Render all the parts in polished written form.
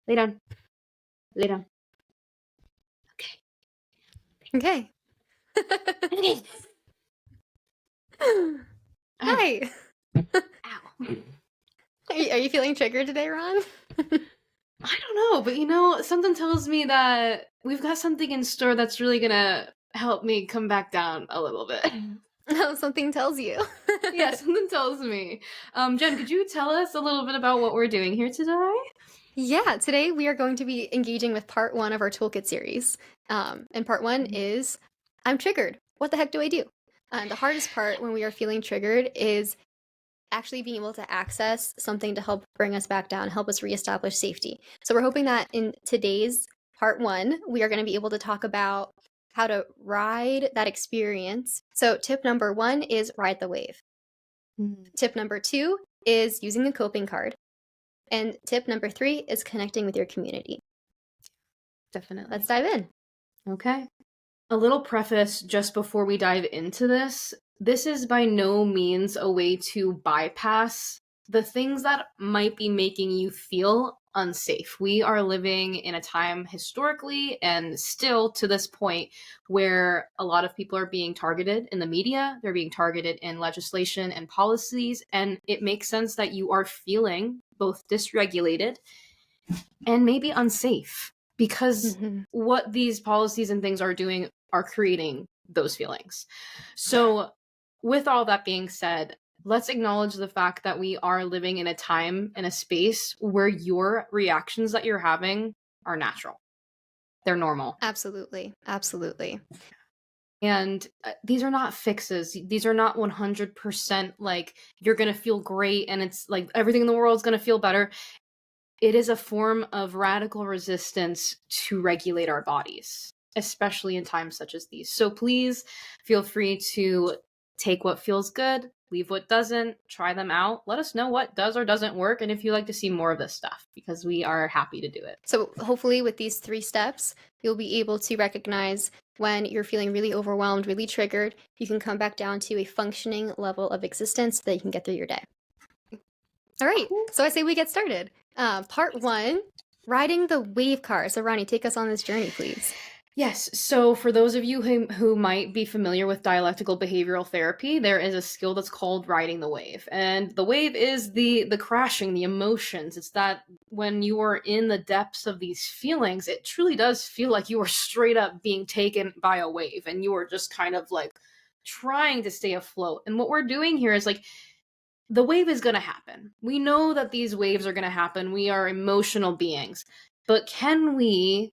Lay down. Lay down. Okay. Okay. Hi. Ow. Are you feeling triggered today, Ron? I don't know, but something tells me that we've got something in store that's really gonna help me come back down a little bit. Oh, something tells you. Yeah, something tells me. Jen, could you tell us a little bit about what we're doing here today? Yeah, today we are going to be engaging with part 1 of our Toolkit series. And part 1 is, I'm triggered. What the heck do I do? The hardest part when we are feeling triggered is actually being able to access something to help bring us back down, help us reestablish safety. So we're hoping that in today's part 1, we are going to be able to talk about how to ride that experience. So tip number 1 is ride the wave. Tip number 2 is using a coping card. And tip number 3 is connecting with your community. Definitely. Let's dive in. Okay. A little preface just before we dive into this. This is by no means a way to bypass the things that might be making you feel unsafe. We are living in a time historically and still to this point where a lot of people are being targeted in the media, they're being targeted in legislation and policies, and it makes sense that you are feeling both dysregulated and maybe unsafe because what these policies and things are doing are creating those feelings. So with all that being said, let's acknowledge the fact that we are living in a time and a space where your reactions that you're having are natural. They're normal. Absolutely. Absolutely. And these are not fixes. These are not 100% like you're going to feel great and it's like everything in the world is going to feel better. It is a form of radical resistance to regulate our bodies, especially in times such as these. So please feel free to take what feels good, leave what doesn't, try them out. Let us know what does or doesn't work, and if you'd like to see more of this stuff, because we are happy to do it. So hopefully with these 3 steps, you'll be able to recognize when you're feeling really overwhelmed, really triggered. You can come back down to a functioning level of existence so that you can get through your day. All right, so I say we get started. Part 1, riding the wave car. So Roni, take us on this journey, please. Yes, so for those of you who might be familiar with dialectical behavioral therapy, there is a skill that's called riding the wave. And the wave is the crashing, the emotions. It's that when you are in the depths of these feelings, it truly does feel like you are straight up being taken by a wave and you are just kind of like trying to stay afloat. And what we're doing here is like, the wave is going to happen. We know that these waves are going to happen. We are emotional beings. But can we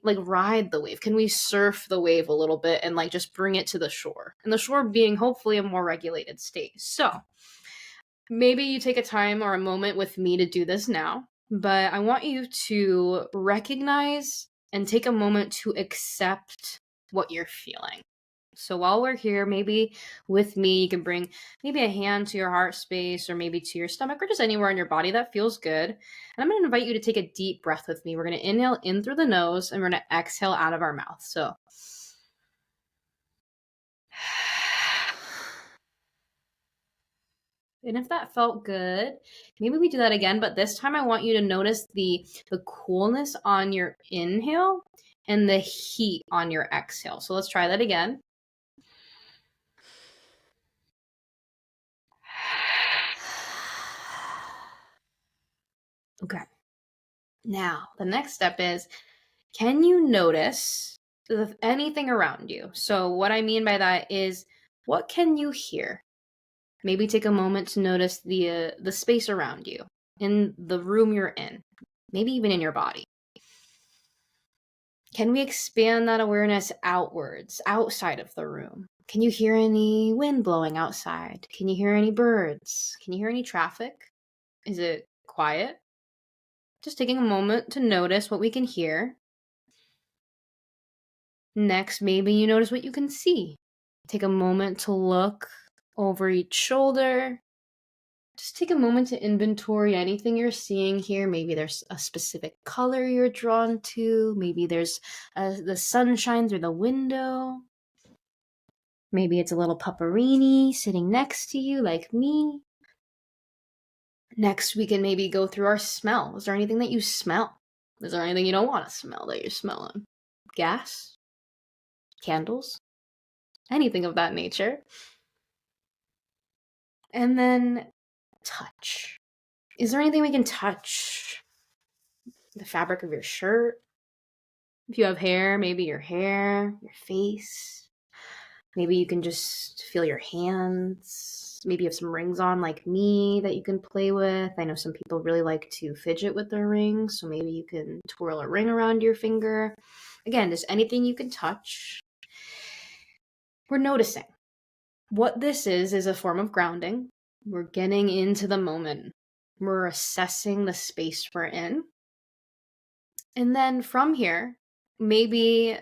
like ride the wave? Can we surf the wave a little bit and like just bring it to the shore? And the shore being hopefully a more regulated state. So maybe you take a time or a moment with me to do this now, but I want you to recognize and take a moment to accept what you're feeling. So while we're here, maybe with me, you can bring maybe a hand to your heart space or maybe to your stomach or just anywhere in your body that feels good. And I'm going to invite you to take a deep breath with me. We're going to inhale in through the nose and we're going to exhale out of our mouth. So and if that felt good, maybe we do that again, but this time I want you to notice the coolness on your inhale and the heat on your exhale. So let's try that again. Okay. Now, the next step is, can you notice anything around you? So what I mean by that is, what can you hear? Maybe take a moment to notice the space around you, in the room you're in, maybe even in your body. Can we expand that awareness outwards, outside of the room? Can you hear any wind blowing outside? Can you hear any birds? Can you hear any traffic? Is it quiet? Just taking a moment to notice what we can hear. Next, maybe you notice what you can see. Take a moment to look over each shoulder. Just take a moment to inventory anything you're seeing here. Maybe there's a specific color you're drawn to. Maybe there's the sunshine through the window. Maybe it's a little pupperini sitting next to you like me. Next, we can maybe go through our smell. Is there anything that you smell? Is there anything you don't want to smell that you're smelling? Gas? Candles? Anything of that nature. And then touch. Is there anything we can touch? The fabric of your shirt? If you have hair, maybe your hair, your face. Maybe you can just feel your hands. Maybe you have some rings on like me that you can play with. I know some people really like to fidget with their rings, so maybe you can twirl a ring around your finger. Again, just anything you can touch. We're noticing. What this is a form of grounding. We're getting into the moment. We're assessing the space we're in. And then from here, maybe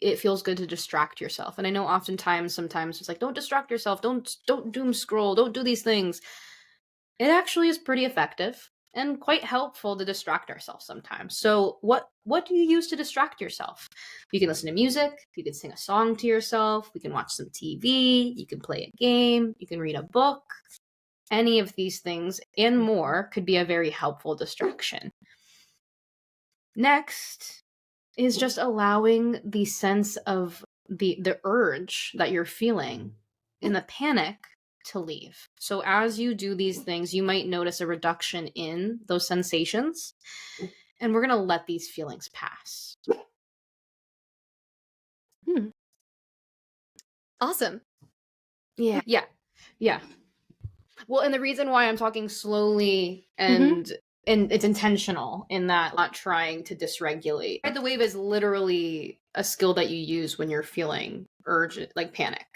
it feels good to distract yourself. And I know sometimes it's like, don't distract yourself, don't doom scroll, don't do these things. It actually is pretty effective and quite helpful to distract ourselves sometimes. So what do you use to distract yourself? You can listen to music, you can sing a song to yourself, we can watch some TV, you can play a game, you can read a book. Any of these things and more could be a very helpful distraction. Next is just allowing the sense of the urge that you're feeling in the panic to leave. So as you do these things, you might notice a reduction in those sensations, and we're going to let these feelings pass. Awesome. Yeah. Well, and the reason why I'm talking slowly and it's intentional in that not trying to dysregulate. Ride the wave is literally a skill that you use when you're feeling urge, like panic.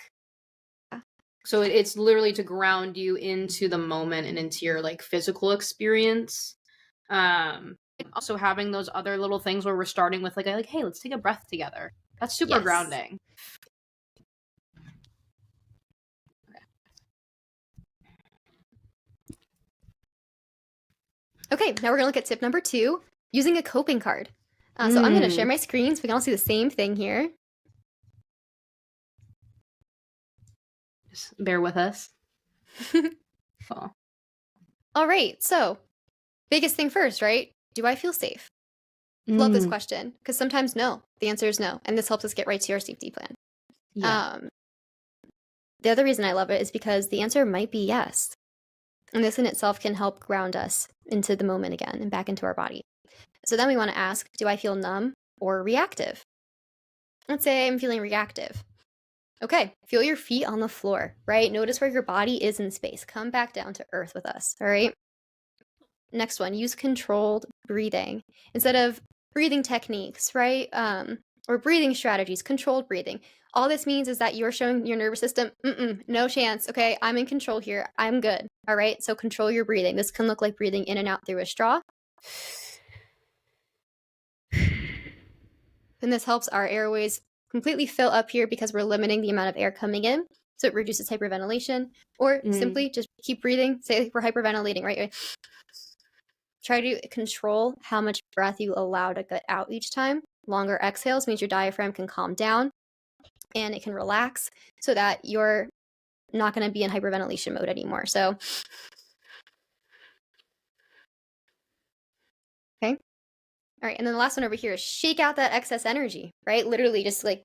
So it's literally to ground you into the moment and into your like physical experience. Also having those other little things where we're starting with like, hey, let's take a breath together. That's super grounding. Okay, now we're gonna look at tip number 2, using a coping card. So I'm gonna share my screen so we can all see the same thing here. Just bear with us. Oh. All right, so biggest thing first, right? Do I feel safe? Love this question, because sometimes no. The answer is no, and this helps us get right to our safety plan. Yeah. The other reason I love it is because the answer might be yes. And this in itself can help ground us into the moment again and back into our body. So then we want to ask, do I feel numb or reactive? Let's say I'm feeling reactive. Okay, feel your feet on the floor, right? Notice where your body is in space. Come back down to earth with us, all right? Next one, use controlled breathing. Instead of breathing techniques, right? Or breathing strategies, controlled breathing. All this means is that you're showing your nervous system, no chance, okay? I'm in control here, I'm good, all right? So control your breathing. This can look like breathing in and out through a straw. And this helps our airways completely fill up here because we're limiting the amount of air coming in. So it reduces hyperventilation. Or simply just keep breathing. Say we're hyperventilating, right? Try to control how much breath you allow to get out each time. Longer exhales means your diaphragm can calm down and it can relax so that you're not going to be in hyperventilation mode anymore. So, okay. All right, and then the last one over here is shake out that excess energy, right? Literally just like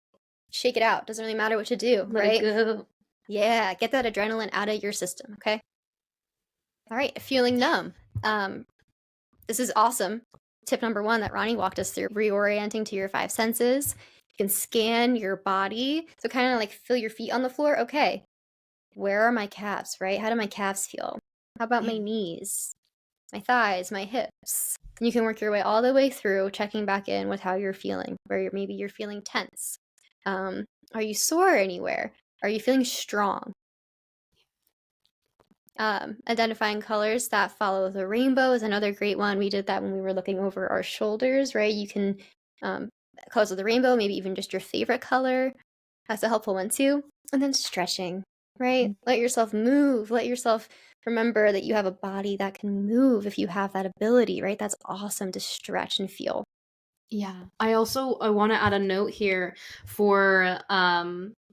shake it out. Doesn't really matter what you do, right? Let it go. Yeah, get that adrenaline out of your system, okay? All right, feeling numb. This is awesome. Tip number 1 that Roni walked us through, reorienting to your 5 senses. You can scan your body. So kind of like feel your feet on the floor. Okay, where are my calves, right? How do my calves feel? How about my knees, my thighs, my hips? And you can work your way all the way through, checking back in with how you're feeling, where maybe you're feeling tense. Are you sore anywhere? Are you feeling strong? Identifying colors that follow the rainbow is another great one. We did that when we were looking over our shoulders, right? You can, colors of the rainbow, maybe even just your favorite color. That's a helpful one too. And then stretching, right? Let yourself move. Let yourself remember that you have a body that can move if you have that ability, right? That's awesome to stretch and feel. Yeah. I want to add a note here for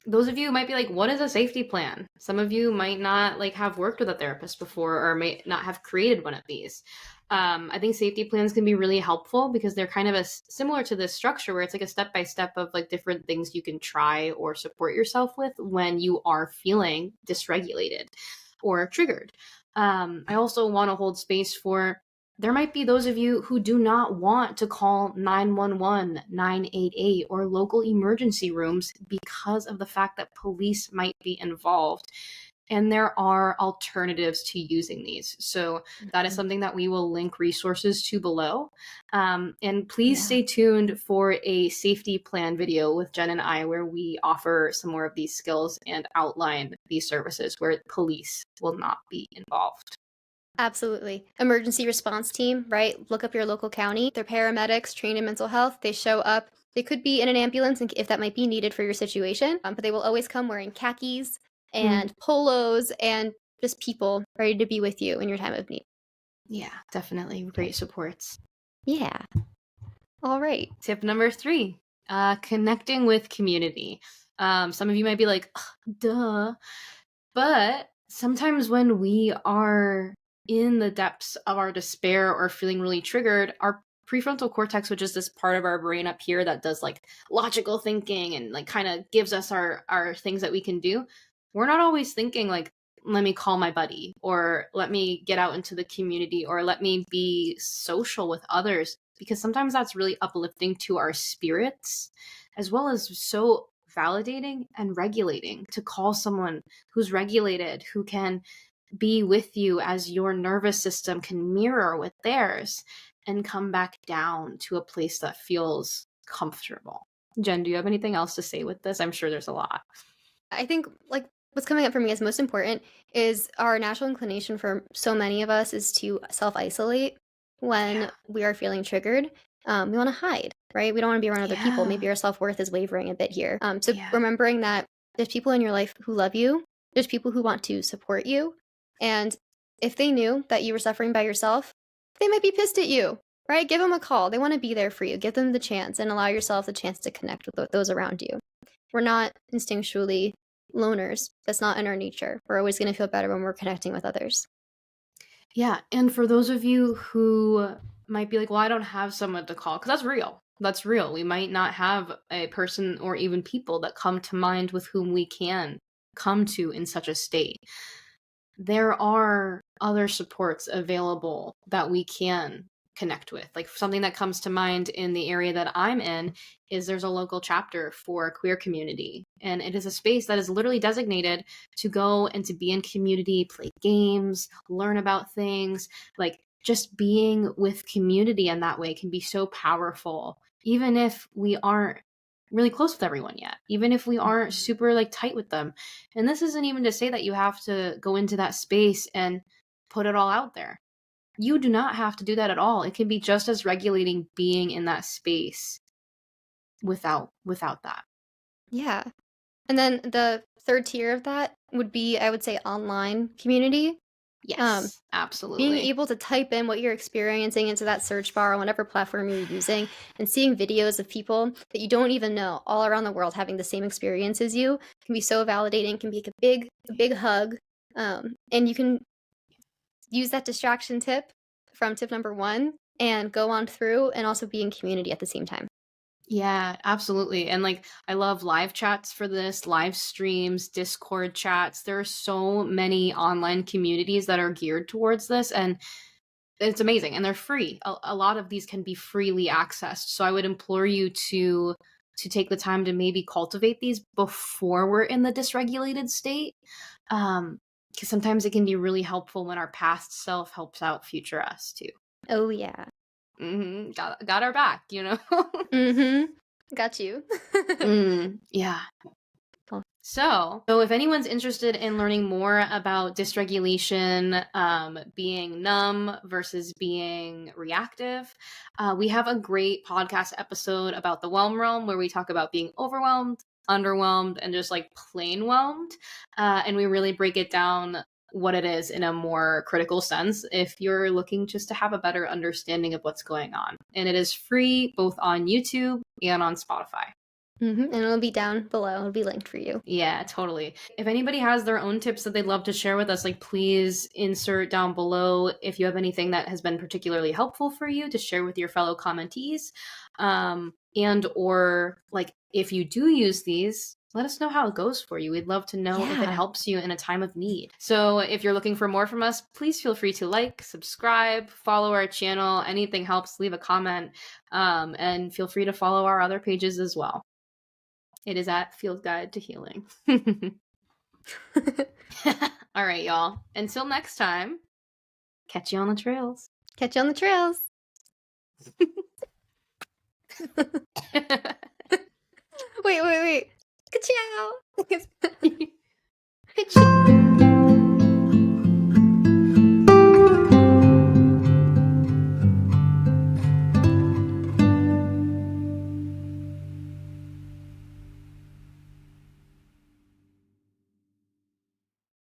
those of you who might be like, what is a safety plan? Some of you might not like have worked with a therapist before or may not have created one of these. I think safety plans can be really helpful because they're kind of similar to this structure where it's like a step by step of like different things you can try or support yourself with when you are feeling dysregulated or triggered. I also want to hold space for there might be those of you who do not want to call 911, 988, or local emergency rooms because of the fact that police might be involved. And there are alternatives to using these. So that is something that we will link resources to below. And please stay tuned for a safety plan video with Jen and I, where we offer some more of these skills and outline these services where police will not be involved. Absolutely. Emergency response team, right? Look up your local county. They're paramedics trained in mental health. They show up. They could be in an ambulance if that might be needed for your situation, but they will always come wearing khakis and polos and just people ready to be with you in your time of need. Yeah, definitely. Great supports. Yeah. All right. Tip number 3, connecting with community. Some of you might be like, duh. But sometimes when we are in the depths of our despair or feeling really triggered, our prefrontal cortex, which is this part of our brain up here that does like logical thinking and like kind of gives us our things that we can do, we're not always thinking like, let me call my buddy, or let me get out into the community, or let me be social with others, because sometimes that's really uplifting to our spirits, as well as so validating and regulating to call someone who's regulated, who can be with you as your nervous system can mirror with theirs and come back down to a place that feels comfortable. Jen, do you have anything else to say with this? I'm sure there's a lot. I think like what's coming up for me as most important is our natural inclination for so many of us is to self-isolate when we are feeling triggered. We want to hide, right? We don't want to be around other people. Maybe our self-worth is wavering a bit here. So remembering that there's people in your life who love you, there's people who want to support you, and if they knew that you were suffering by yourself, they might be pissed at you, right? Give them a call. They want to be there for you. Give them the chance and allow yourself the chance to connect with those around you. We're not instinctually loners. That's not in our nature. We're always going to feel better when we're connecting with others. Yeah. And for those of you who might be like, well, I don't have someone to call, because that's real. That's real. We might not have a person or even people that come to mind with whom we can come to in such a state. There are other supports available that we can connect with. Like something that comes to mind in the area that I'm in is there's a local chapter for queer community. And it is a space that is literally designated to go and to be in community, play games, learn about things. Like just being with community in that way can be so powerful, even if we aren't really close with everyone yet, even if we aren't super like tight with them. And this isn't even to say that you have to go into that space and put it all out there. You do not have to do that at all. It can be just as regulating being in that space without that. Yeah. And then the third tier of that would be, I would say, online community. Yes, absolutely. Being able to type in what you're experiencing into that search bar on whatever platform you're using and seeing videos of people that you don't even know all around the world having the same experience as you can be so validating, can be a big hug. And you can use that distraction tip from tip number 1 and go on through and also be in community at the same time. Yeah, absolutely. And like, I love live chats for this, live streams, Discord chats. There are so many online communities that are geared towards this, and it's amazing. And they're free. A lot of these can be freely accessed. So I would implore you to take the time to maybe cultivate these before we're in the dysregulated state. Because sometimes it can be really helpful when our past self helps out future us too. Oh, yeah. Got our back, you know? Got you. Yeah. Cool. So if anyone's interested in learning more about dysregulation, being numb versus being reactive, we have a great podcast episode about the whelm realm where we talk about being overwhelmed, underwhelmed, and just like plain whelmed. And we really break it down what it is in a more critical sense if you're looking just to have a better understanding of what's going on. And it is free both on YouTube and on Spotify. And it'll be down below. It'll be linked for you. Yeah, totally. If anybody has their own tips that they'd love to share with us, like please insert down below if you have anything that has been particularly helpful for you to share with your fellow commentees. And or like if you do use these, let us know how it goes for you. We'd love to know if it helps you in a time of need. So if you're looking for more from us, please feel free to like, subscribe, follow our channel. Anything helps, leave a comment, and feel free to follow our other pages as well. It is at Field Guide to Healing. All right, y'all. Until next time, catch you on the trails. Catch you on the trails. Wait. Ka-chow! Ka-chow!